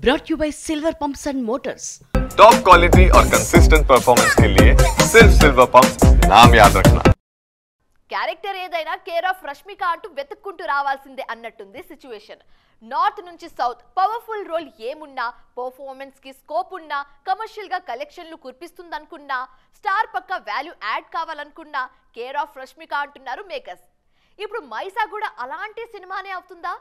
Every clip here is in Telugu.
brought to you by Silver Pumps and Motors. Top quality और कंसिस्टेंट परफॉर्मेंस के लिए सिर्फ सिल्वर पंप्स नाम याद रखना. క్యారెక్టర్ ఏదైనా కేర్ ఆఫ్ రష్మిక అంటూ వెతుక్కుంటూ రావాల్సిందే అన్నట్టుంది సిచ్యువేషన్. నార్త్ నుంచి సౌత్ పవర్ఫుల్ రోల్ ఏమున్నా, పర్ఫార్మెన్స్ కి స్కోప్ ఉన్నా, కమర్షియల్ గా కలెక్షన్లు కురిపిస్తుందనుకున్నా, స్టార్ పక్క వాల్యూ యాడ్ కావాలనుకున్నా కేర్ ఆఫ్ రష్మిక అంటున్నారు మేకర్స్. ఇప్పుడు మైసా కూడా అలాంటి సినిమానే అవుతుందా?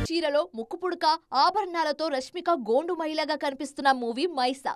చీరలో ముక్కుపుడక ఆభరణాలతో రష్మిక గోండు మహిళగా కనిపిస్తున్న మూవీ మైసా.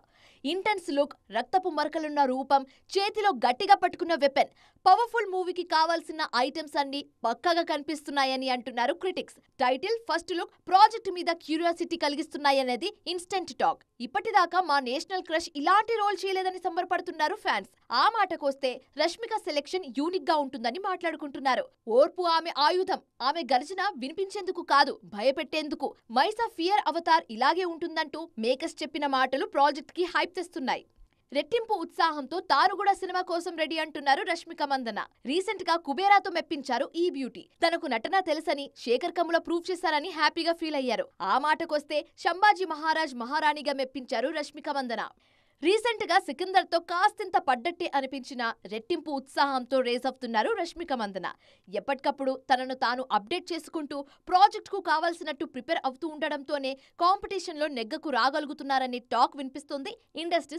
ఇంటెన్స్ లుక్, రక్తపు మరకలున్న రూపం, చేతిలో గట్టిగా పట్టుకున్న వెపన్, పవర్ఫుల్ మూవీకి కావాల్సిన ఐటమ్స్ అన్ని పక్కాగా కనిపిస్తున్నాయని అంటున్నారు critics. Title, first look project మీద క్యూరియాసిటీ కలిగిస్తున్నాయనేది ఇన్స్టెంట్ టాక్. ఇప్పటిదాకా మా నేషనల్ క్రష్ ఇలాంటి రోల్ చేయలేదని సంబరపడుతున్నారు ఫ్యాన్స్. ఆ మాటకొస్తే రష్మిక సెలెక్షన్ యూనిక్ గా ఉంటుందని మాట్లాడుకుంటున్నారు. ఓర్పు ఆమె ఆయుధం, ఆమె గర్జన వినిపించేందుకు కాదు, భయపెట్టేందుకు. మైసా ఫియర్ అవతార్ ఇలాగే ఉంటుందంటూ మేకర్స్ చెప్పిన మాటలు ప్రాజెక్ట్ కి హైప్ తెస్తున్నాయి. రెట్టింపు ఉత్సాహంతో తాను కూడా సినిమా కోసం రెడీ అంటున్నారు రష్మిక మందన. రీసెంట్ గా కుబేరాతో మెప్పించారు ఈ బ్యూటీ. తనకు నటన తెలుసని శేఖర్ కమ్ముల ప్రూవ్ చేశారని హ్యాపీగా ఫీల్ అయ్యారు. ఆ మాటకొస్తే శంభాజీ మహారాజ్ మహారాణిగా మెప్పించారు రష్మిక మందన. రీసెంట్ గా సికిందర్ తో కాస్తింత పడ్డట్టే అనిపించిన రెట్టింపు ఉత్సాహంతో రేస్ అవుతున్నారు రష్మిక మందన. ఎప్పటికప్పుడు తనను తాను అప్డేట్ చేసుకుంటూ ప్రాజెక్ట్ కు కావాల్సినట్టు ప్రిపేర్ అవుతూ ఉండడంతోనే కాంపిటీషన్ లో నెగ్గకు రాగలుగుతున్నారని టాక్ వినిపిస్తుంది ఇండస్ట్రీ